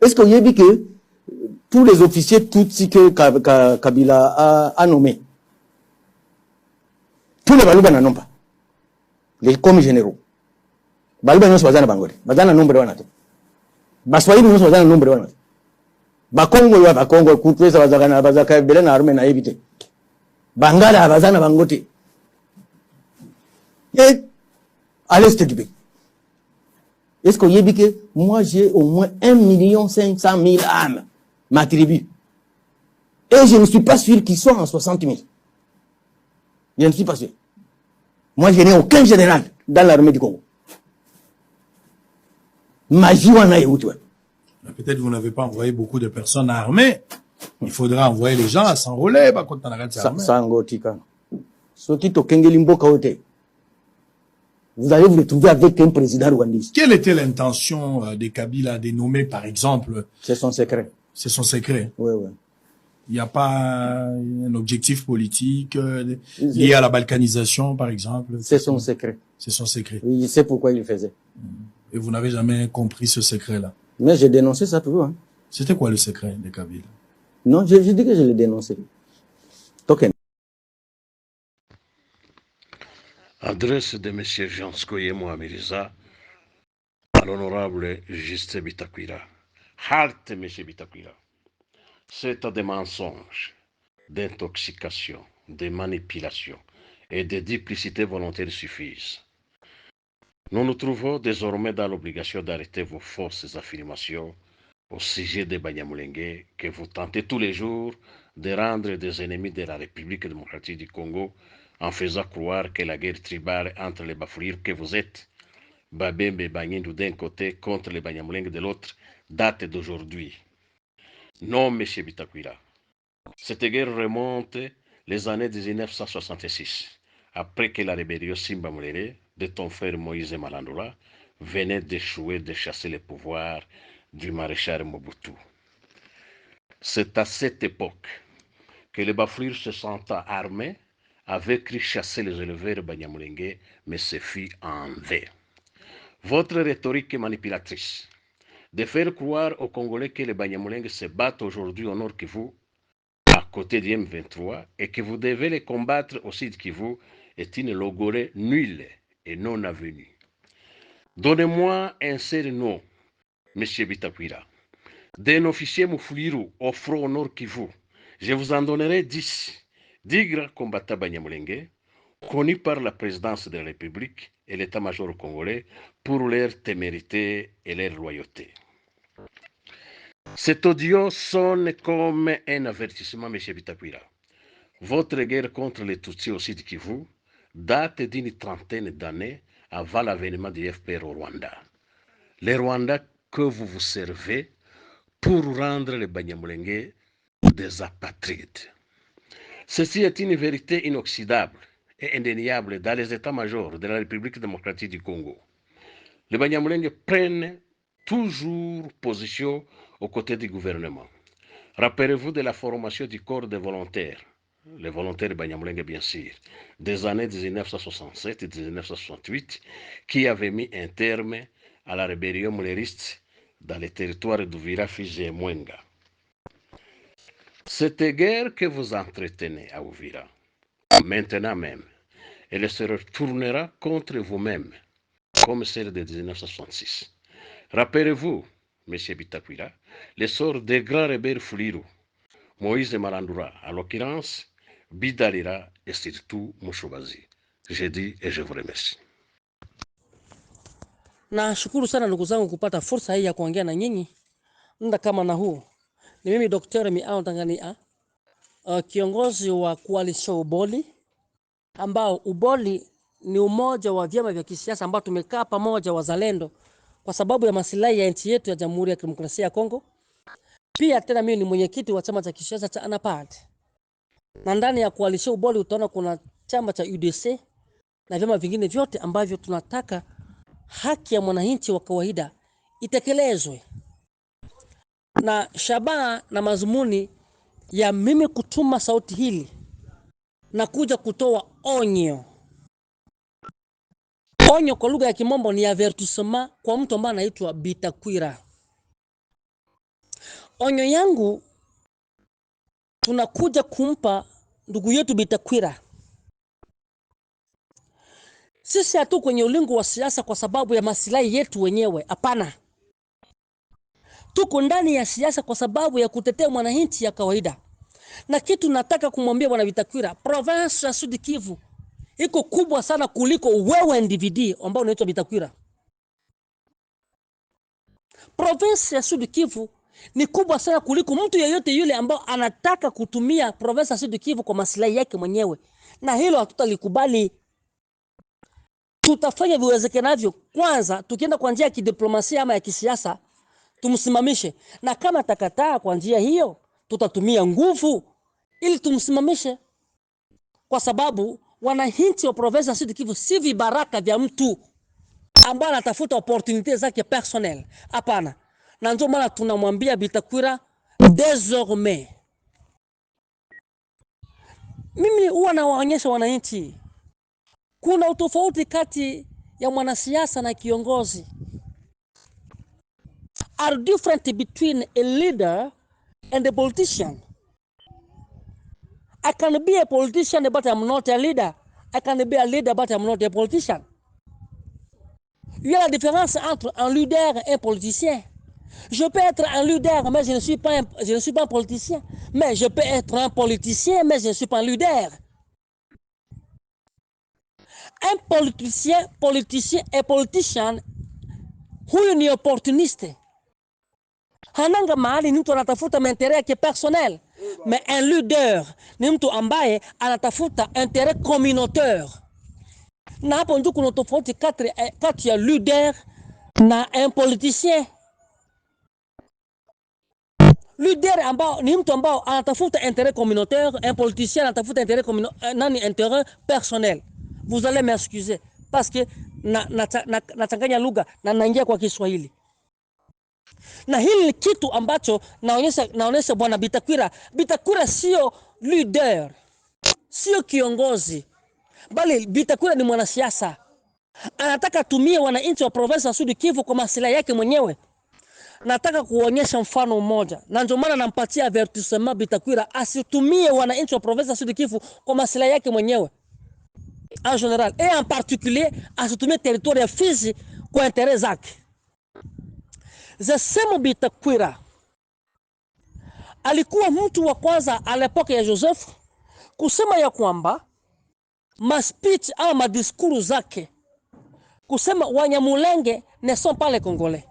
Est-ce qu'il y a dit que tous les officiers, tout ce que Kabila a nommé, tous les Balouba n'en ont pas. Les commis généraux. Balouba n'ont pas Bangori. Bazana nombre de Wanato. Baswahili n'ont pas nombre de Wanato. Bakongo ya Bakongo, Kutwesa Bazagana, Bazaka, Belena Arme na évité. Bangala, Bazana Bangote. Et à l'est du pays. Est-ce qu'il y a dit que moi j'ai au moins 1 500 000 âmes, ma tribu. Et je ne suis pas sûr qu'ils soient en 60 000. Je ne suis pas sûr. Moi je n'ai aucun général dans l'armée du Congo. Peut-être vous n'avez pas envoyé beaucoup de personnes armées. Il faudra envoyer les gens à s'enrôler. Vous allez vous retrouver avec un président rwandais. Quelle était l'intention de Kabila de nommer, par exemple? C'est son secret. C'est son secret. Oui, oui. Il n'y a pas un objectif politique lié à la balkanisation, par exemple. C'est son secret. C'est son secret. Oui, il sait pourquoi il le faisait. Et vous n'avez jamais compris ce secret-là? Mais j'ai dénoncé ça toujours. Hein. C'était quoi le secret de Kabila? Non, je dis que je l'ai dénoncé. Token. Adresse de M. Jean Skoye Mohamiriza à l'honorable Justin Bitakwira. Halte, M. Bitakwira. C'est des mensonges, d'intoxication, de manipulation et de duplicité volontaire suffisent. Nous nous trouvons désormais dans l'obligation d'arrêter vos fausses affirmations au sujet des Banyamulenge que vous tentez tous les jours de rendre des ennemis de la République démocratique du Congo en faisant croire que la guerre tribale entre les Bafoulirs que vous êtes, Babembe et Banyindu d'un côté contre les Banyamulenge de l'autre, date d'aujourd'hui. Non, M. Bitakwira. Cette guerre remonte les années 1966, après que la rébellion Simba Mulere de ton frère Moïse Malandola venait d'échouer de chasser le pouvoir du maréchal Mobutu. C'est à cette époque que les Bafouirs se sentant armés avaient cru chasser les éleveurs Banyamulenge, mais ce fut en vain. Votre rhétorique est manipulatrice de faire croire aux Congolais que les Banyamulenge se battent aujourd'hui au nord Kivu, à côté du M23, et que vous devez les combattre au sud Kivu, est une logorée nulle et non avenue. Donnez-moi un seul nom, M. Bitakwira, d'un officier Moufoulirou au front au nord Kivu. Je vous en donnerai 10 grands combattants Banyamulenge, connus par la présidence de la République et l'état-major congolais pour leur témérité et leur loyauté. Cet audio sonne comme un avertissement, M. Bitakwira. Votre guerre contre les Tutsis au Sud Kivu date d'une trentaine d'années avant l'avènement du FPR au Rwanda. Les Rwandais que vous vous servez pour rendre les Banyamulenge des apatrides. Ceci est une vérité inoxydable et indéniable dans les états-majors de la République démocratique du Congo. Les Banyamulenge prennent toujours position aux côtés du gouvernement. Rappelez-vous de la formation du corps des volontaires, les volontaires Banyamulenge bien sûr, des années 1967 et 1968, qui avaient mis un terme à la rébellion mulériste dans les territoires d'Uvira, Fizi et Mwenga. Cette guerre que vous entretenez à Uvira, maintenant même, elle se retournera contre vous-même, comme celle de 1966. Rappelez-vous, M. Bitakwira, le sort des grands rebelles Fuliru, Moïse Malandoura, à l'occurrence, Bidalira et surtout Mushubazi. Je dis et je vous remercie. Na shukuru sana ndugu zangu kupata fursa hii ya kuongea na nyinyi muda kama na huu. Ni mimi Dr. Miao Tanganyika, kiongozi wa Coalition Uboli, ambao Uboli ni umoja wa vyama vya kisiasa ambao tumekaa pamoja wazalendo kwa sababu ya maslahi ya nchi yetu ya Jamhuri ya Kidemokrasia ya Kongo. Pia tena mimi ni mwenyekiti wa chama cha kisiasa cha ANAPAD. Na ndani ya Coalition Uboli utaona kuna chama cha UDC na vyama vingine vyote ambavyo tunataka haki ya mwananchi wa kawaida itekelezwe. Na shabaha na mazumuni ya mimi kutuma sauti hili na kuja kutoa onyo. Onyo kwa lugha ya Kimombo ni avertissement kwa mtu ambaye anaitwa Bitakwira. onyo yangu tunakuja kumpa ndugu yetu Bitakwira. Sisi hatu kwenye ulingo wa siasa kwa sababu ya maslahi yetu wenyewe, hapana. Tuko ndani ya siasa kwa sababu ya kutetea mwananchi ya kawaida. Na kitu nataka kumwambia bwana Bitakwira, province ya Sud Kivu iko kubwa sana kuliko wewe individu ambao unaitwa Bitakwira. Province ya Sud Kivu ni kubwa sana kuliko mtu yeyote yule ambao anataka kutumia province ya Sud Kivu kwa maslahi yake mwenyewe. Na hilo hatutalikubali. Tutafanya viwezekanavyo. Kwanza tukienda kwa njia ya kidiplomasia ama ya kisiasa tumsimamishe, na kama atakataa kwa njia hiyo tutatumia nguvu ili tumsimamishe, kwa sababu wananchi wa province ya Sud Kivu si vibaraka vya mtu ambaye anatafuta opportunity zake personnel, hapana. Na ndio maana tunamwambia Bitakwira, désormais mimi huwa nawaonyesha wananchi kuna utofauti kati ya mwanasiasa na kiongozi. Are different between a leader and a politician. I can be a politician but I'm not a leader. I can be a leader but I'm not a politician. Il y a la différence entre un leader et un politicien. Je peux être un leader mais je ne suis pas un politicien. Mais je peux être un politicien mais je ne suis pas un leader. Un politicien et politicien huyu ni opportuniste. Hananga mahali ni mtu anatafuta maendeleo yake personnel. Mais un leader ni mtu ambaye anatafuta intérêt communautaire. Na hapo ndio kuna tofauti kati ya leader na un politicien. Leader ambao ni mtu ambao anatafuta intérêt communautaire, un politicien anatafuta intérêt personnel. Vous allez m'excuser parce que nachanganya lugha na naingia kwa Kiswahili. Na hili ni kitu ambacho naonyesha bwana Bitakwira. Bitakwira sio leader, sio kiongozi, bali Bitakwira ni mwanasiasa. Anataka tumie wananchi wa province ya Sud Kivu kwa maslahi yake mwenyewe. Nataka kuonyesha mfano mmoja, na ndio maana nampatia avertissement Bitakwira asitumie wananchi wa province ya Sud Kivu kwa maslahi yake mwenyewe en général, et en particulier asitumie territoire ya Fizi kwa intérêt zake. Zesemo Bitakwira alikuwa mtu wa kwanza à l'époque ya Joseph kusema ya kwamba ma speech au ma discours zake kusema Wanyamulenge ne sont pas les Congolais.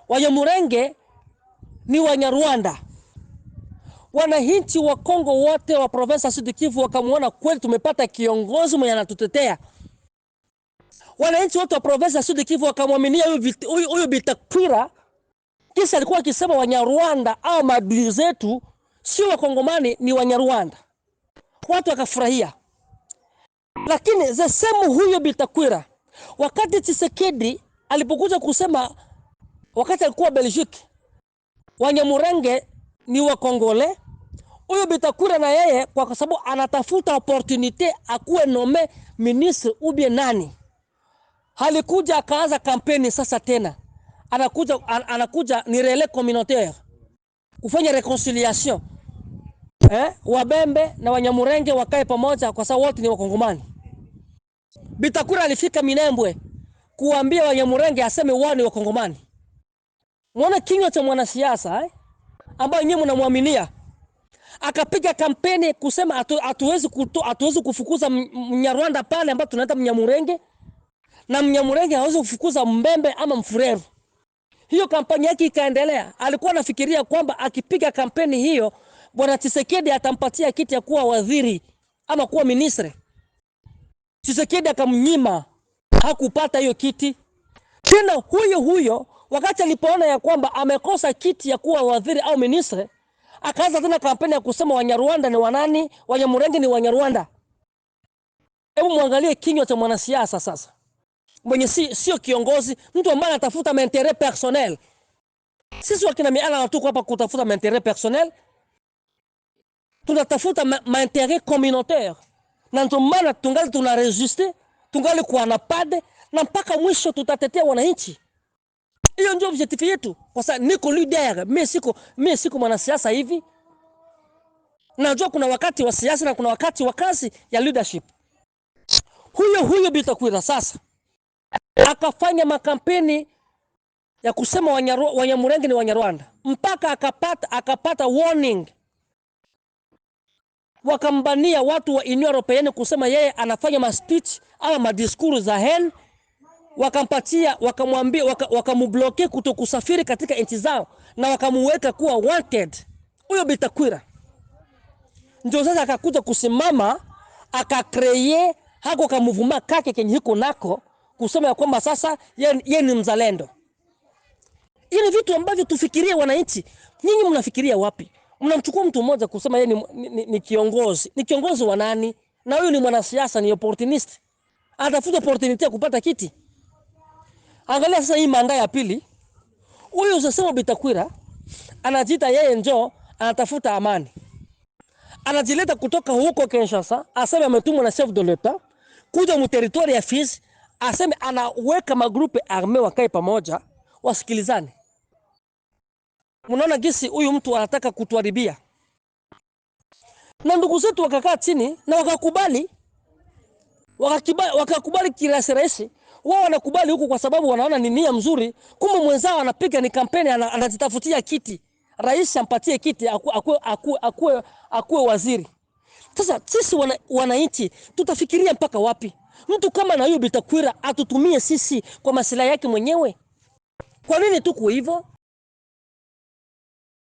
Wanyamulenge ni Wanyarwanda. Wananchi wa Kongo wote wa province ya Sud Kivu wakamuona kweli tumepata kiongozi mwenye anatutetea. Wananchi wote wa province ya Sud Kivu wakamwaminia huyu Bitakwira. Kisa alikuwa akisema Wanyarwanda au maadui zetu sio Wakongomani, ni Wanyarwanda. Watu wakafurahia. Lakini zesemu huyo Bitakwira, wakati Tshisekedi alipokuja kusema, wakati alikuwa Belgique, Wanyamulenge ni Wakongole, huyo Bitakwira na yeye kwa sababu anatafuta opportunité akuwe nome ministre ou bien nani, halikuja akaanza kampeni sasa tena. Anakuja ni relais communautaire kufanya reconciliation. Wabembe na Wanyamulenge wakae pamoja kwa sababu wote ni Wakongomani. Bitakwira alifika Minembwe kuambia Wanyamulenge aseme wao ni Wakongomani. Muone kinywa cha mwanasiasa ambaye nyinyi mnamwaminia. Akapiga kampeni kusema hatuwezi kufukuza Mnyarwanda pale ambapo tunaita Mnyamulenge, na Mnyamulenge hawezi kufukuza Mbembe ama Mfureru. Hiyo kampeni yake ikaendelea. Alikuwa anafikiria kwamba akipiga kampeni hiyo bwana Tshisekedi atampatia kiti ya kuwa waziri ama kuwa ministre. Tshisekedi akamnyima, hakupata hiyo kiti. Tena huyo wakati alipoona ya kwamba amekosa kiti ya kuwa waziri au ministre, akaanza tena kampeni ya kusema Wanyarwanda ni wanani, Wanyamulenge ni Wanyarwanda. Hebu muangalie kinywa cha mwanasiasa sasa. Mwenye sio kiongozi, mtu ambaye anatafuta intérêt personnel. Sisi wakina miala tuko hapa kutafuta intérêt personnel. Tunatafuta intérêt communautaire. Na ndio maana tungali tunaresiste, tungali kuwa na pade, na mpaka mwisho tutatetea wananchi. Hiyo ndio objective yetu. Kwa sababu niko leader, mimi siko mwanasiasa hivi. Najua kuna wakati wa siasa na kuna wakati wa kazi ya leadership. Huyo Bitakwira sasa akafanya makampeni ya kusema Wanyamulenge ni Wanyarwanda mpaka akapata warning. Wakambania watu wa Union Europeenne kusema yeye anafanya ma speech ama madiskuru za hell. Wakampatia, wakamwambia, wakamubloke kutokusafiri katika nchi zao na wakamuweka kuwa wanted. Huyo Bitakwira ndio sasa akakuja kusimama akakreye hako kamuvuma kake kenye hiko nako kusema ya kwamba sasa yeye ni mzalendo. Ile vitu ambavyo tufikirie wananchi, nyinyi mnafikiria wapi? Mnamchukua mtu mmoja kusema yeye ni kiongozi. Ni kiongozi wa nani? Na huyu ni mwanasiasa, ni opportunist. Atafuta opportunity ya kupata kiti. Angalia sasa hii manda ya pili. Huyu sasa Bitakwira anajiita yeye njoo anatafuta amani. Anajileta kutoka huko Kinshasa, aseme ametumwa na chef de l'État kuja mu territoire ya Fizi, aseme anaweka magrupe arme wakae pamoja wasikilizane. Mnaona gisi huyu mtu anataka kutuharibia. Na ndugu zetu wakakaa chini na wakakubali kirahisi. Wao wanakubali huku kwa sababu wanaona ni nia mzuri, kumbe mwenzao anapiga ni kampeni anajitafutia kiti. Rais ampatie kiti akuwe waziri. Sasa sisi wananchi tutafikiria mpaka wapi? Mtu kama na huyo Bitakwira atutumie sisi kwa maslahi yake mwenyewe. Kwa nini tuko hivyo?